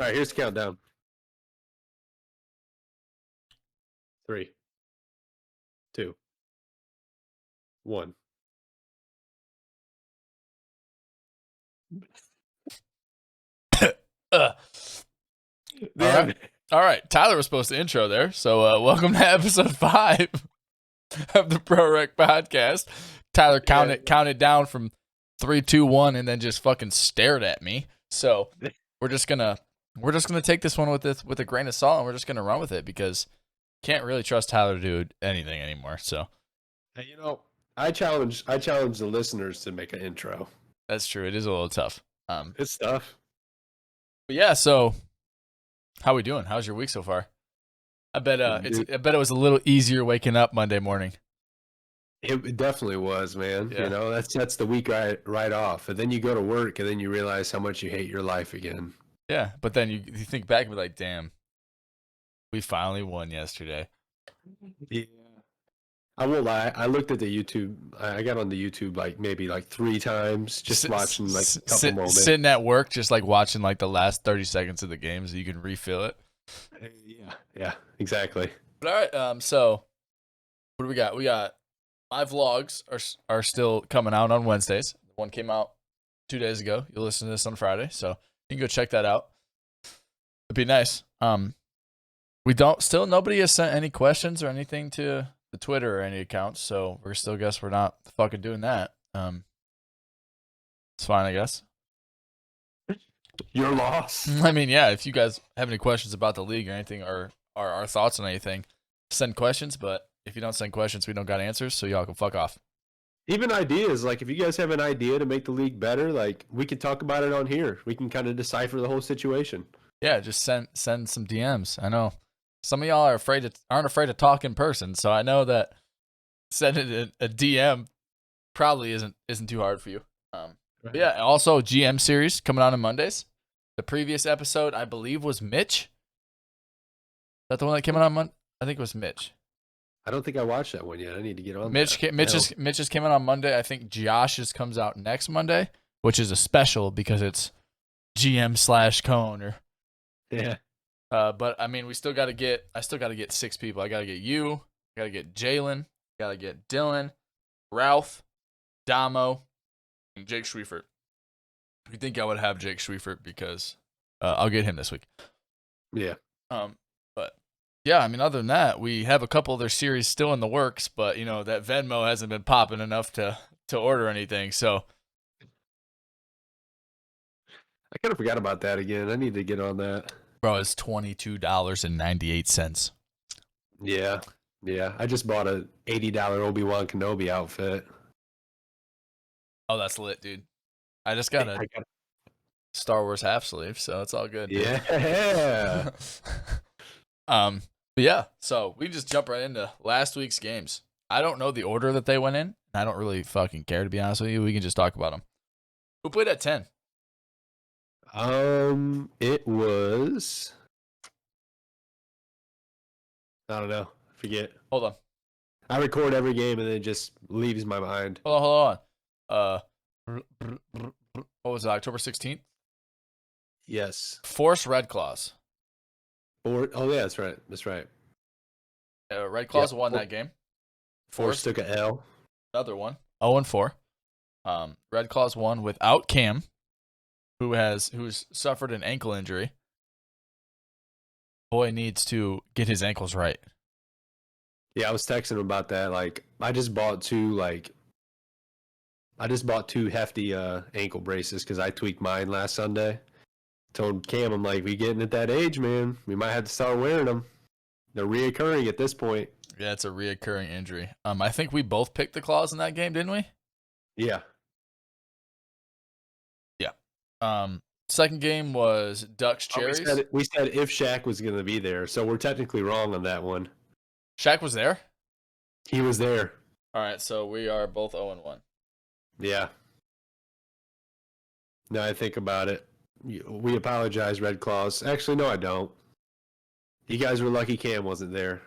right, here's the countdown. 3, 2, 1. All Damn. right. All right. Tyler was supposed to intro there. So welcome to episode 5 of the Prorec Podcast. Tyler counted down from 3, 2, 1 and then just fucking stared at me. So we're just gonna take this one with a grain of salt, and we're just gonna run with it because can't really trust Tyler to do anything anymore. So Hey, I challenge the listeners to make an intro. that's true. It is a little tough. It's tough. But yeah, so how we doing? How's your week so far? I bet it was a little easier waking up Monday morning. It definitely was, man. Yeah. That's the week right off. And then you go to work and then you realize how much you hate your life again. Yeah, but then you think back and be like, damn, we finally won yesterday. Yeah. I won't lie. I looked at the YouTube. I got on the YouTube maybe 3 times, just watching a couple moments. Sitting at work, just watching the last 30 seconds of the game so you can refill it. Yeah, exactly. But all right, so what do we got? We got my vlogs are still coming out on Wednesdays. One came out 2 days ago. You'll listen to this on Friday, so you can go check that out. It'd be nice. Nobody has sent any questions or anything to the Twitter or any accounts, so we're not fucking doing that. It's fine, I guess. Your loss. I mean, yeah, if you guys have any questions about the league or anything or our thoughts on anything, send questions, but if you don't send questions, we don't got answers, so y'all can fuck off. Even ideas, if you guys have an idea to make the league better, we can talk about it on here. We can kind of decipher the whole situation. Yeah, just send some DMs. I know some of y'all aren't afraid to talk in person, so I know that sending a DM probably isn't too hard for you. But yeah, also GM series coming out on Mondays. The previous episode, I believe, was Mitch. Is that the one that came out on Monday? I think it was Mitch. I don't think I watched that one yet. I need to get on. Mitch's came out on Monday. I think Josh's comes out next Monday, which is a special because it's GM/co-owner. Yeah. But I mean, I still got to get 6 people. I got to get you. I got to get Jalen. Got to get Dylan, Ralph, Damo, and Jake Schwiefert. You think I would have Jake Schwiefert because I'll get him this week. Yeah. But yeah, I mean, other than that, we have a couple of their series still in the works, but that Venmo hasn't been popping enough to order anything. So I kind of forgot about that again. I need to get on that. Bro, it's $22.98. Yeah. I just bought a $80 Obi-Wan Kenobi outfit. Oh, that's lit, dude. I just got a Star Wars half sleeve, so it's all good. Yeah. But yeah, so we just jump right into last week's games. I don't know the order that they went in. I don't really fucking care, to be honest with you. We can just talk about them. Who played at 10? It was. I don't know. Forget. Hold on. I record every game and then it just leaves my mind. Hold on. What was it? October 16th? Yes. Force Red Claws. Oh yeah, that's right. Red Claws won that game. Force took a L. Another one. 0-4. Red Claws won without Cam, who's suffered an ankle injury. Boy needs to get his ankles right. Yeah, I was texting him about that. I just bought two hefty ankle braces because I tweaked mine last Sunday. Told Cam, I'm like, we getting at that age, man. We might have to start wearing them. They're reoccurring at this point. Yeah, it's a reoccurring injury. I think we both picked the Claws in that game, didn't we? Yeah. Second game was Ducks Cherries. We said if Shaq was going to be there, so we're technically wrong on that one. Shaq was there? He was there. All right, so we are both 0-1. Yeah. Now I think about it. We apologize, Red Claws. Actually, no, I don't. You guys were lucky Cam wasn't there.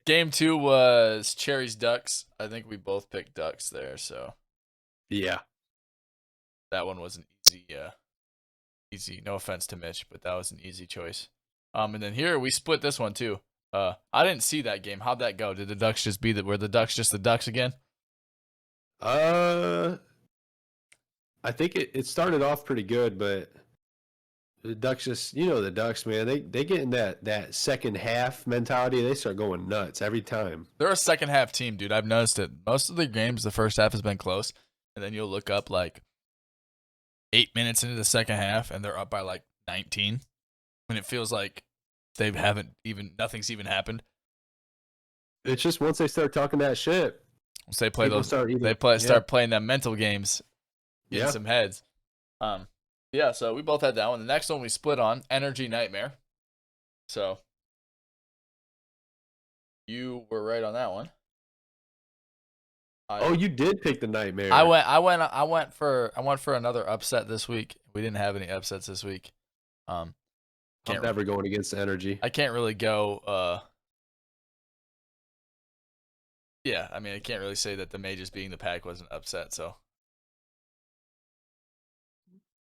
Game 2 was Cherries Ducks. I think we both picked Ducks there, so yeah, that one was an Easy. No offense to Mitch, but that was an easy choice. And then here we split this one too. I didn't see that game. How'd that go? Did the Ducks just were the Ducks just the Ducks again? I think it started off pretty good, but the Ducks just, the Ducks, man, they get in that second half mentality. They start going nuts every time. They're a second half team, dude. I've noticed it. Most of the games, the first half has been close, and then you'll look up like 8 minutes into the second half, and they're up by like 19, when it feels like nothing's even happened. It's just once they start talking that shit, once they play start start playing them mental games, getting some heads. Yeah, so we both had that one. The next one we split on, Energy Nightmare. So you were right on that one. You did pick the Nightmare. I went for another upset this week. We didn't have any upsets this week. I'm never going against Energy. I can't really go. Yeah, I mean, I can't really say that the Mages being the pack was an upset. So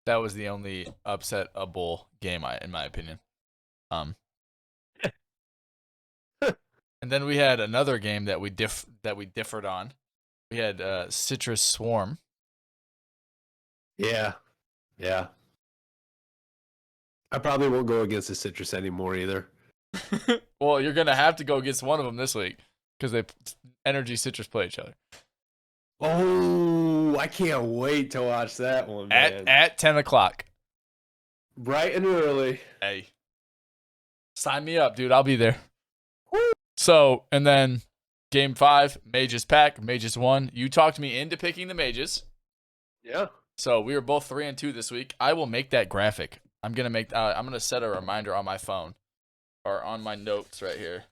that was the only upset-able game, in my opinion. And then we had another game that we differed on. We had Citrus Swarm. Yeah. I probably won't go against the Citrus anymore either. Well, you're gonna have to go against one of them this week because Energy Citrus play each other. Oh, I can't wait to watch that one, man. At 10 o'clock. Bright and early. Hey, sign me up, dude. I'll be there. Woo! So, and then Game 5, Mages pack. Mages won. You talked me into picking the Mages. Yeah. So we were both 3-2 this week. I will make that graphic. I'm gonna set a reminder on my phone or on my notes right here.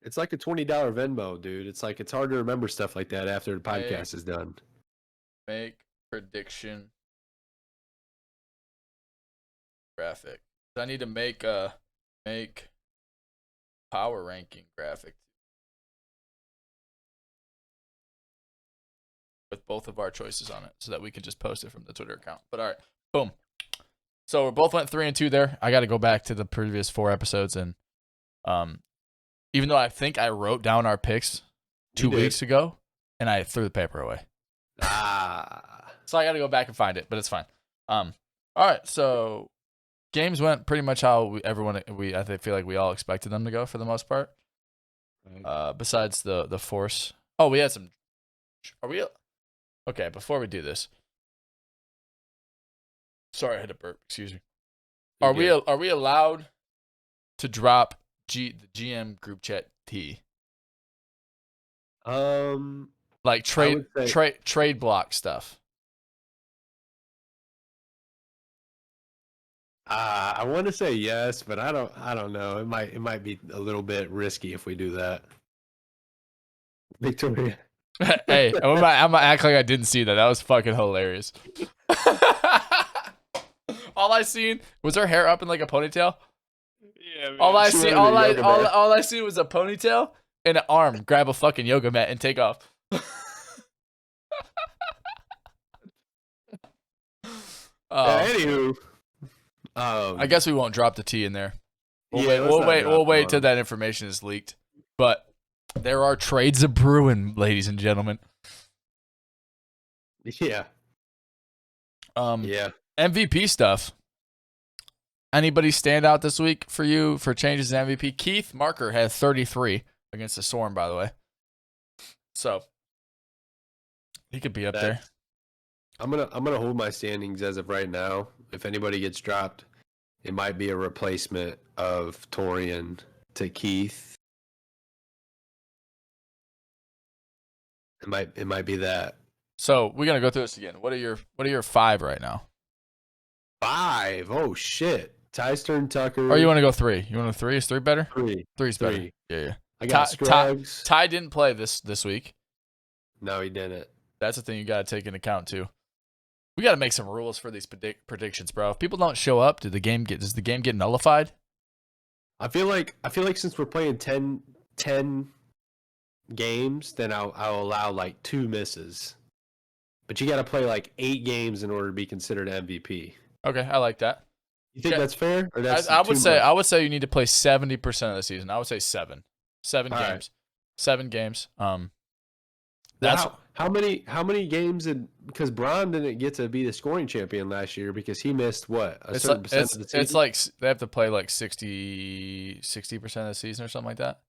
It's like a $20 Venmo, dude. It's hard to remember stuff like that after the podcast is done. Make prediction graphic. I need to make power ranking graphic with both of our choices on it so that we can just post it from the Twitter account. But all right, boom. So we both went 3-2 there. I got to go back to the previous 4 episodes, and even though I think I wrote down our picks 2 weeks ago, and I threw the paper away. So I got to go back and find it, but it's fine. All right, so games went pretty much how I feel like we all expected them to go for the most part. Besides the force. Oh, we had some. Are we okay? Before we do this, sorry, I had to burp. Excuse me. Are we allowed to drop the GM group chat T? Like trade block stuff. I want to say yes, but I don't know. It might be a little bit risky if we do that. Victoria. Hey, I'm gonna act like I didn't see that. That was fucking hilarious. All I seen was her hair up in like a ponytail. Yeah, man. All I see was a ponytail and an arm grab a fucking yoga mat and take off. Anywho, I guess we won't drop the T in there. We'll wait till that information is leaked. But there are trades a brewing, ladies and gentlemen. Yeah. Yeah. MVP stuff. Anybody stand out this week for you for changes in MVP? Keith Marker had 33 against the Swarm, by the way. So he could be up there. I'm gonna hold my standings as of right now. If anybody gets dropped, it might be a replacement of Torian to Keith. It might be that. So we're gonna go through this again. What are your 5 right now? 5. Oh shit. Ty's turn, Tucker. Or you want to go 3? You want to 3? Is 3 better? 3. 3's better. Yeah. I got Scruggs. Ty didn't play this week. No, he didn't. That's the thing you got to take into account too. We got to make some rules for these predictions, bro. If people don't show up, does the game get nullified? I feel like since we're playing 10 games, then I'll allow like 2 misses. but you got to play like 8 games in order to be considered MVP. Okay, I like that. You think that's fair, or that's I too would say you need to play 70% of the season. I would say 7 games, right. 7 games. That's how many games because Braun didn't get to be the scoring champion last year because he missed what a certain percent of the season. It's like they have to play like 60% of the season or something like that.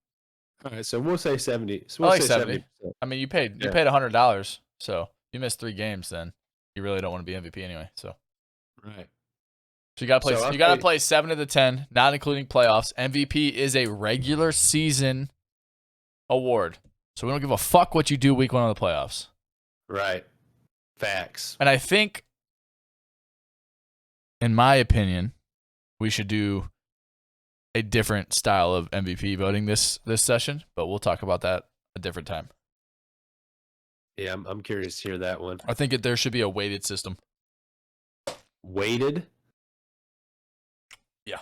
All right, so we'll say 70. So I we'll like say 70. 70%. I mean, you paid $100, so you missed 3 games, then you really don't want to be MVP anyway. So right. So you gotta play 7 of the 10, not including playoffs. MVP is a regular season award, so we don't give a fuck what you do week 1 of the playoffs. Right. Facts. And I think, in my opinion, we should do a different style of MVP voting this session, but we'll talk about that a different time. Yeah, I'm curious to hear that one. I think there should be a weighted system. Weighted? Yeah.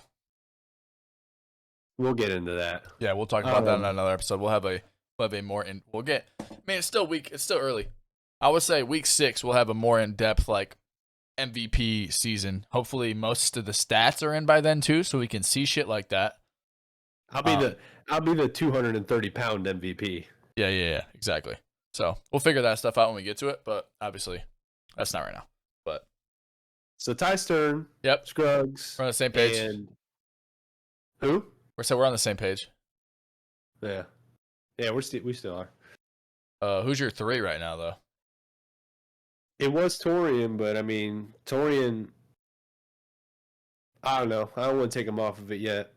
We'll get into that. Yeah, we'll talk about that in another episode. We'll have a more it's still early. I would say week 6 we'll have a more in-depth like MVP season. Hopefully most of the stats are in by then too, so we can see shit like that. I'll be the 230-pound MVP. Yeah, exactly. So we'll figure that stuff out when we get to it, but obviously that's not right now. But so Ty Stern, yep, Scruggs, we're on the same page. And who? We're on the same page. Yeah, we still are. Who's your 3 right now though? It was Torian, but I mean Torian. I don't know. I don't want to take him off of it yet.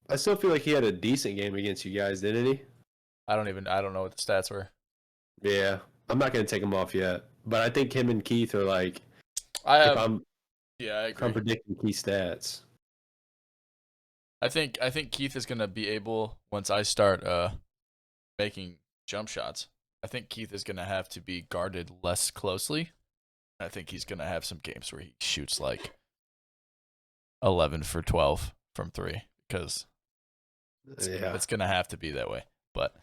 I still feel like he had a decent game against you guys, didn't he? I don't know what the stats were. Yeah, I'm not going to take him off yet, but I think him and Keith are like. I agree. If I'm predicting key stats. I think Keith is going to be able, once I start making jump shots, I think Keith is going to have to be guarded less closely. I think he's going to have some games where he shoots like 11 for 12 from 3 because it's going to have to be that way. But,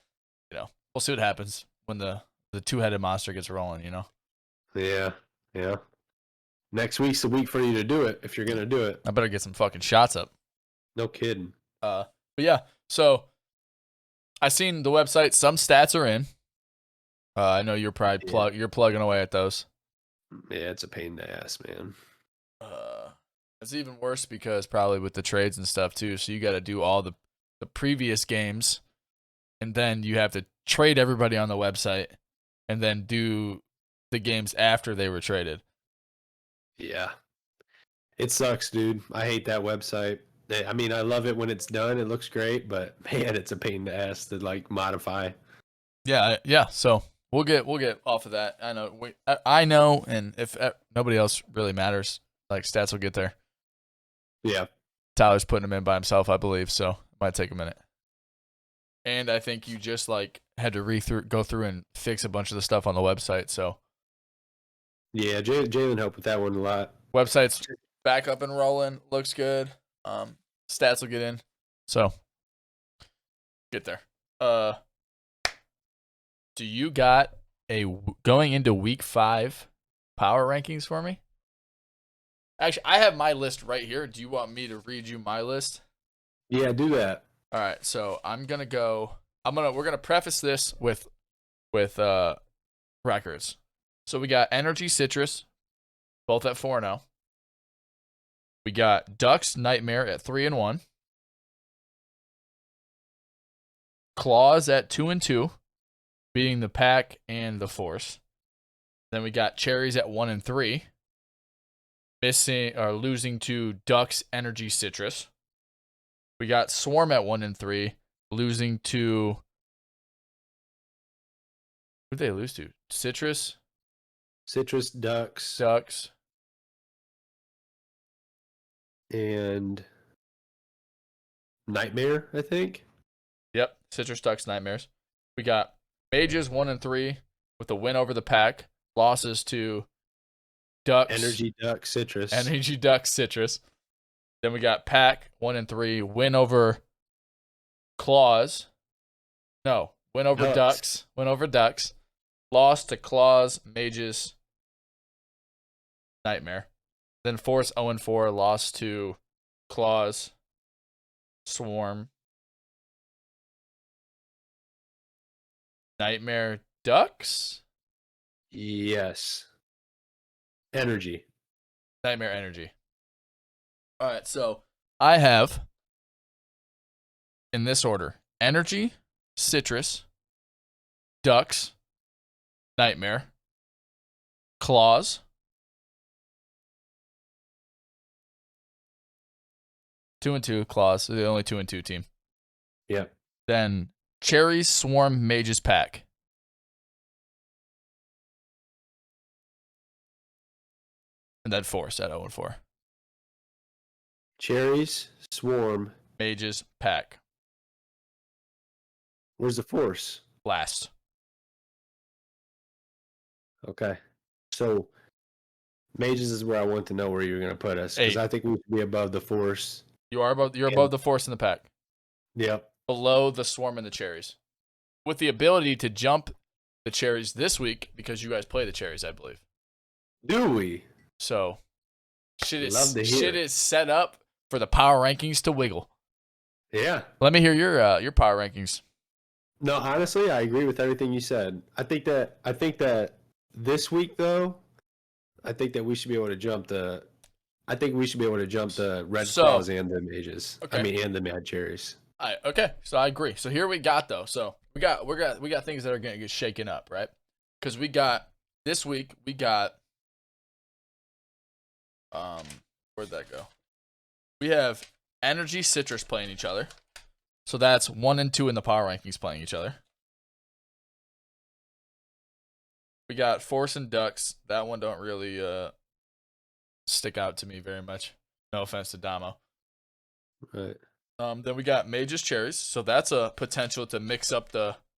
we'll see what happens when the two-headed monster gets rolling, Yeah. Next week's the week for you to do it if you're going to do it. I better get some fucking shots up. No kidding. But yeah, so I seen the website. Some stats are in. I know you're probably you're plugging away at those. Yeah, it's a pain in the ass, man. It's even worse because probably with the trades and stuff too. So you got to do all the previous games, and then you have to trade everybody on the website, and then do the games after they were traded. Yeah. It sucks, dude. I hate that website. I mean, I love it when it's done. It looks great, but man, it's a pain in the ass to like modify. Yeah. So we'll get off of that. I know, and if nobody else really matters, like stats will get there. Yeah. Tyler's putting them in by himself, I believe, so it might take a minute. And I think you just like had to go through and fix a bunch of the stuff on the website. So yeah, Jalen helped with that one a lot. Website's back up and rolling. Looks good. Stats will get in. So get there. Do you got going into week 5 power rankings for me? Actually, I have my list right here. Do you want me to read you my list? Yeah, do that. All right, so we're gonna preface this with records. So we got Energy Citrus, both at 4-0. We got Ducks Nightmare at 3-1. Claws at 2-2, beating the Pack and the Force. Then we got Cherries at 1-3, losing to Ducks Energy Citrus. We got Swarm at 1-3, losing to. Who did they lose to? Citrus, Ducks, and Nightmare, I think. Yep, Citrus, Ducks, Nightmares. We got Mages 1-3 with a win over the Pack. Losses to Ducks, Energy Ducks, Citrus. Then we got Pack 1-3, win over Claws. No, win over Ducks. Win over Ducks. Lost to Claws, Mages, Nightmare. Then Force 0-4, lost to Claws, Swarm, Nightmare, Ducks, Yes. Energy. Nightmare, Energy. All right, so I have, in this order, Energy, Citrus, Ducks, Nightmare, Claws, 2-2, Claws. They're the only 2-2 team. Yeah. Then Cherries, Swarm, Mages, Pack. And then Force at 0-4. Cherries, Swarm. Mages, Pack. Where's the Force? Last. Okay. So Mages is where I want to know where you're going to put us because 8. I think we should be above the Force. You're above the Force in the Pack. Yep. Below the Swarm and the Cherries. With the ability to jump the Cherries this week because you guys play the Cherries, I believe. Do we? So shit Love to hear. is set up for the power rankings to wiggle. Yeah. Let me hear your power rankings. No, honestly, I agree with everything you said. I think that this week though, I think that we should be able to jump the Red Claws and the Mages. Okay. I mean, and the Mad Cherries. Okay, so I agree. So here we got though. So we got things that are gonna get shaken up, right? Because we got this week we got where'd that go? We have Energy, Citrus playing each other. So that's 1 and 2 in the power rankings playing each other. We got Force and Ducks. That one don't really stick out to me very much. No offense to Damo. Right. Then we got Mages, Cherries. So that's a potential to mix up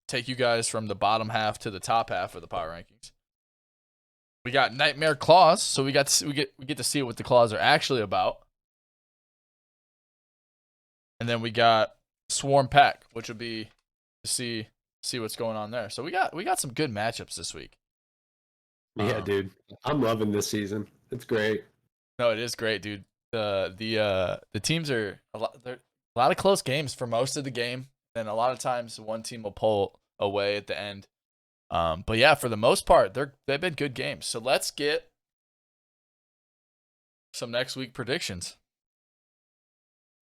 take you guys from the bottom half to the top half of the power rankings. We got Nightmare Claws, so we get to see what the claws are actually about. And then we got Swarm Pack, which would be to see what's going on there. So we got some good matchups this week. Yeah, dude. I'm loving this season. It's great. No, it is great, dude. The teams are a lot of close games for most of the game, and a lot of times one team will pull away at the end. But yeah, for the most part, they've been good games. So let's get some next week predictions.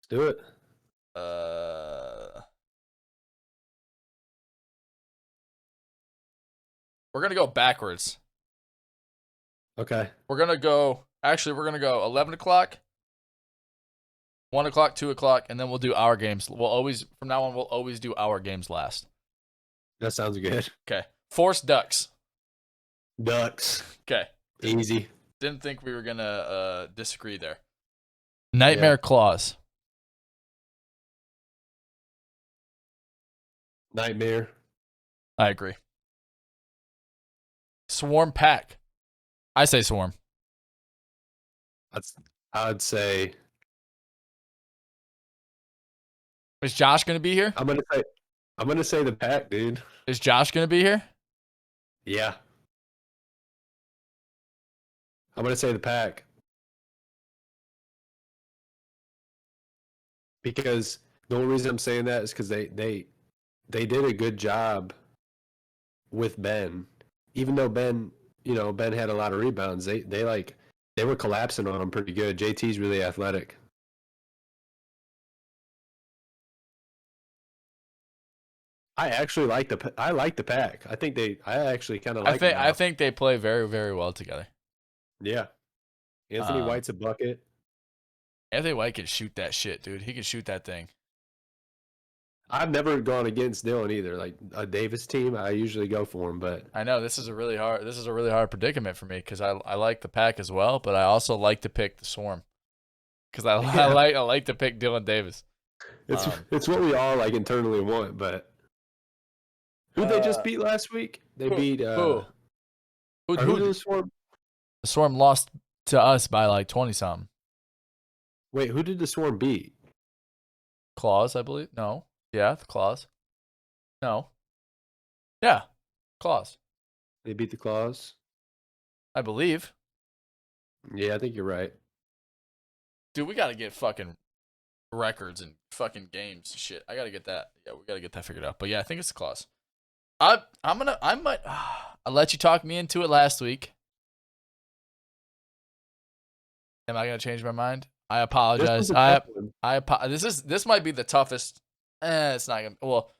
Let's do it. We're gonna go backwards. Okay. We're gonna go 11 o'clock, 1 o'clock, 2 o'clock, and then we'll do our games. From now on, we'll always do our games last. That sounds good. Okay. Force Ducks. Ducks. Okay. Easy. Didn't think we were gonna disagree there. Nightmare Claws. Nightmare. I agree. Swarm Pack. I say Swarm. I'd say. Is Josh gonna be here? I'm gonna say the Pack, dude. Is Josh gonna be here? Yeah. I'm gonna say the Pack. Because the only reason I'm saying that is because they did a good job with Ben. Even though Ben had a lot of rebounds, they were collapsing on him pretty good. JT's really athletic. I actually like the Pack. I actually kind of like them. I think they play very, very well together. Yeah. Anthony White's a bucket. Anthony White can shoot that shit, dude. He can shoot that thing. I've never gone against Dylan either. Like a Davis team, I usually go for him, but I know this is a really hard predicament for me because I like the Pack as well, but I also like to pick the Swarm because I like to pick Dylan Davis. It's what we all like internally want. But who they just beat last week? They beat who did the Swarm? The Swarm lost to us by like 20 something. Wait, who did the Swarm beat? Claws, I believe. No. Yeah, the Claws. No. Yeah, Claws. They beat the Claws. I believe. Yeah, I think you're right. Dude, we got to get fucking records and fucking games. Shit, I got to get that. Yeah, we got to get that figured out. But yeah, I think it's the clause. I let you talk me into it last week. Am I gonna change my mind? I apologize. This might be the toughest. It's not gonna. Well,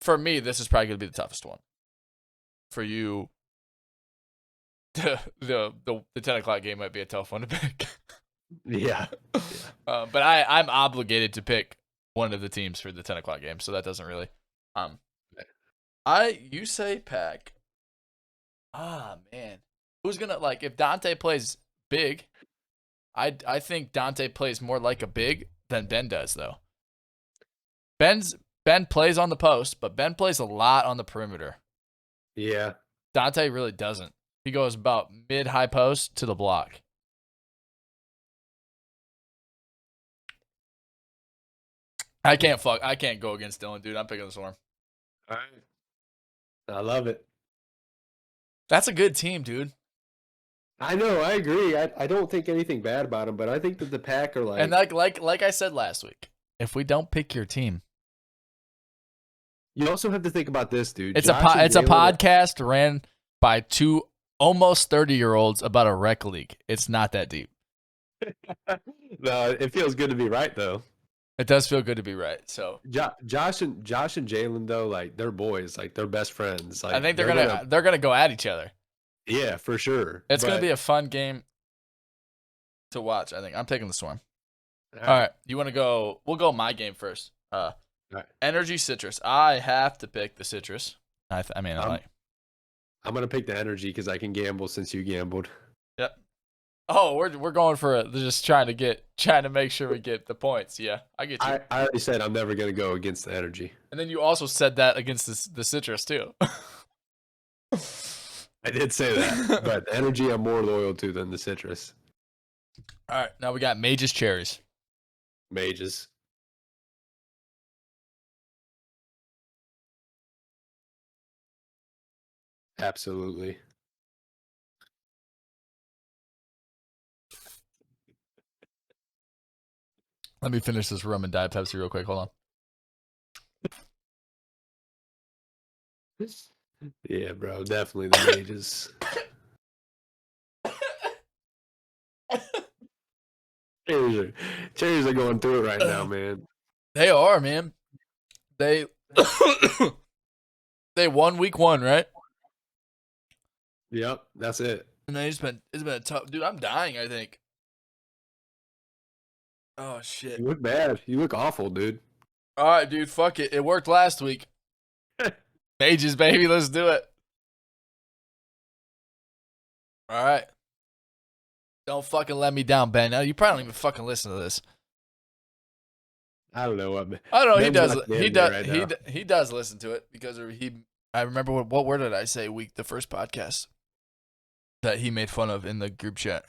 for me, this is probably gonna be the toughest one. For you, the 10 o'clock game might be a tough one to pick. Yeah. But I'm obligated to pick one of the teams for the 10 o'clock game, so that doesn't really. You say Pack. Ah man, who's gonna like if Dante plays big? I think Dante plays more like a big than Ben does though. Ben plays on the post, but Ben plays a lot on the perimeter. Yeah. Dante really doesn't. He goes about mid-high post to the block. I can't go against Dylan, dude. I'm picking the Swarm. All right. I love it. That's a good team, dude. I know. I agree. I don't think anything bad about them, but I think that the Pack are like. And like I said last week, if we don't pick your team, you also have to think about this, dude. It's a podcast ran by two almost 30-year-olds about a rec league. It's not that deep. No, it feels good to be right though. It does feel good to be right. So Josh and Jalen though, like they're boys, like they're best friends. Like I think they're gonna go at each other. Yeah, for sure. It's gonna be a fun game to watch. I think I'm taking the Swarm. All right. You want to go? We'll go my game first. Right. Energy Citrus. I have to pick the Citrus. I'm gonna pick the Energy because I can gamble since you gambled. Yep. Oh, we're going for it. Just trying to make sure we get the points. Yeah, I get you. I already said I'm never gonna go against the Energy. And then you also said that against the Citrus too. I did say that, but the Energy I'm more loyal to than the Citrus. All right, now we got Mages Cherries. Mages. Absolutely. Let me finish this rum and Diet Pepsi real quick. Hold on. Yeah, bro, definitely the Mages. Cherries are going through it right now, man. They are, man. They won week 1, right? Yep, that's it. And then it's been a tough, dude. I'm dying. I think. Oh shit. You look bad. You look awful, dude. All right, dude. Fuck it. It worked last week. Mages, baby. Let's do it. All right. Don't fucking let me down, Ben. Now you probably don't even fucking listen to this. I don't know what. I don't know. He does. He does listen to it because I remember what word did I say the first podcast that he made fun of in the group chat.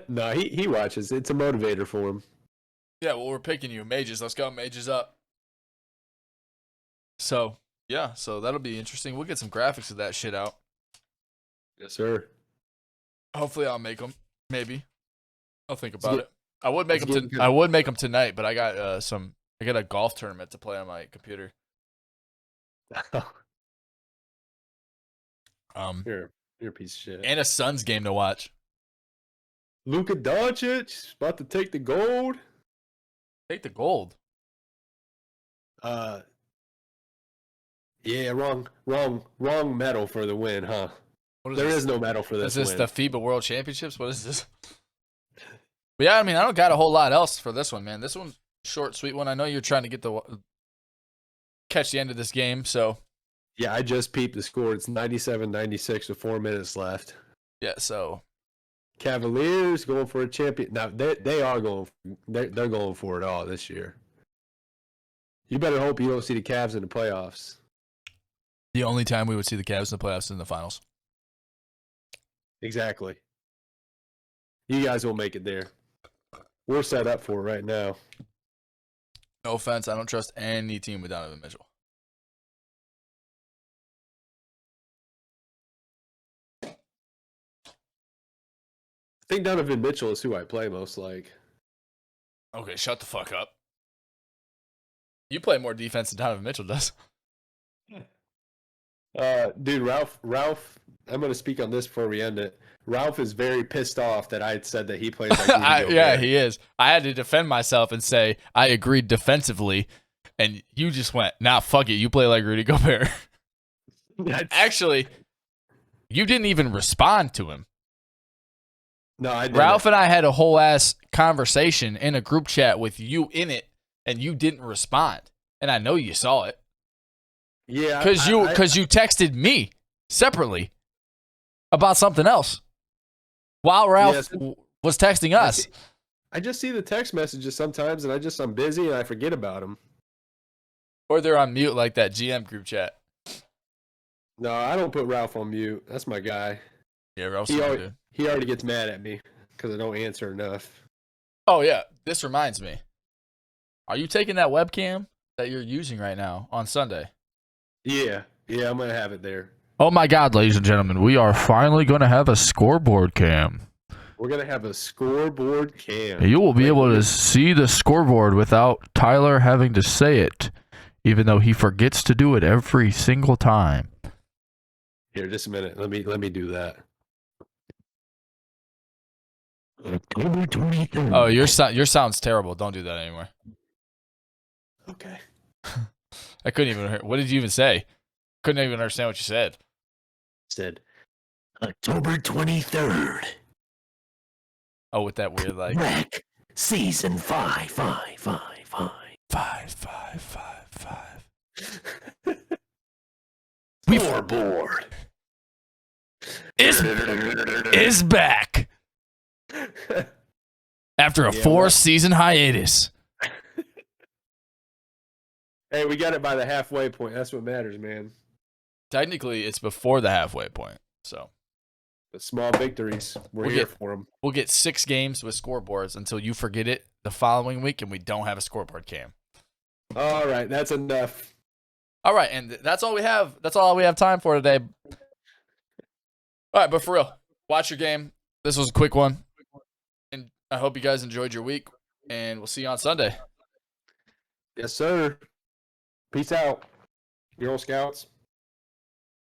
No, he watches. It's a motivator for him. Yeah, well, we're picking you. Mages. Let's go. Mages up. So, yeah. So that'll be interesting. We'll get some graphics of that shit out. Yes, sir. Hopefully I'll make them. Maybe. I'll think about it. I would make them tonight, but I got a golf tournament to play on my computer. You're a piece of shit. And a Suns game to watch. Luka Doncic about to take the gold. Take the gold. Yeah, wrong medal for the win, huh? There is no medal for this. Is this the FIBA World Championships? What is this? But yeah, I mean, I don't got a whole lot else for this one, man. This one's short, sweet one. I know you're trying to catch the end of this game, so. Yeah, I just peeped the score. It's 97-96 with 4 minutes left. Yeah, so. Cavaliers going for a champion. Now they are going. They're going for it all this year. You better hope you don't see the Cavs in the playoffs. The only time we would see the Cavs in the playoffs is in the finals. Exactly. You guys will make it there. We're set up for it right now. No offense, I don't trust any team with Donovan Mitchell. think Donovan Mitchell is who I play most like. Okay, shut the fuck up. You play more defense than Donovan Mitchell does. Dude, Ralph. I'm going to speak on this before we end it. Ralph is very pissed off that I had said that he plays like Rudy Gobert. Yeah, he is. I had to defend myself and say I agreed defensively, and you just went, nah, fuck it. You play like Rudy Gobert. Actually, you didn't even respond to him. No, I didn't. Ralph and I had a whole ass conversation in a group chat with you in it, and you didn't respond. And I know you saw it. Yeah, because you texted me separately about something else while Ralph was texting us. I just see the text messages sometimes, and I'm busy and I forget about them. Or they're on mute like that GM group chat. No, I don't put Ralph on mute. That's my guy. Yeah, Ralph's he dude. He already gets mad at me because I don't answer enough. Oh yeah, this reminds me. Are you taking that webcam that you're using right now on Sunday? Yeah, I'm gonna have it there. Oh my God, ladies and gentlemen, we are finally gonna have a scoreboard cam. We're gonna have a scoreboard cam. You will be able to see the scoreboard without Tyler having to say it, even though he forgets to do it every single time. Here, just a minute. Let me do that. Oh, your sound's terrible. Don't do that anymore. Okay. I couldn't even hear. What did you even say? Couldn't even understand what you said. Said October 23rd. Oh, with that weird like Prorec season 5. Scoreboard is back after a 4-season hiatus. Hey, we got it by the halfway point. That's what matters, man. Technically, it's before the halfway point. So, the small victories, we're here for them. We'll get 6 games with scoreboards until you forget it the following week, and we don't have a scoreboard cam. All right, that's enough. All right, and that's all we have. That's all we have time for today. All right, but for real, watch your game. This was a quick one, and I hope you guys enjoyed your week, and we'll see you on Sunday. Yes, sir. Peace out, Girl Scouts.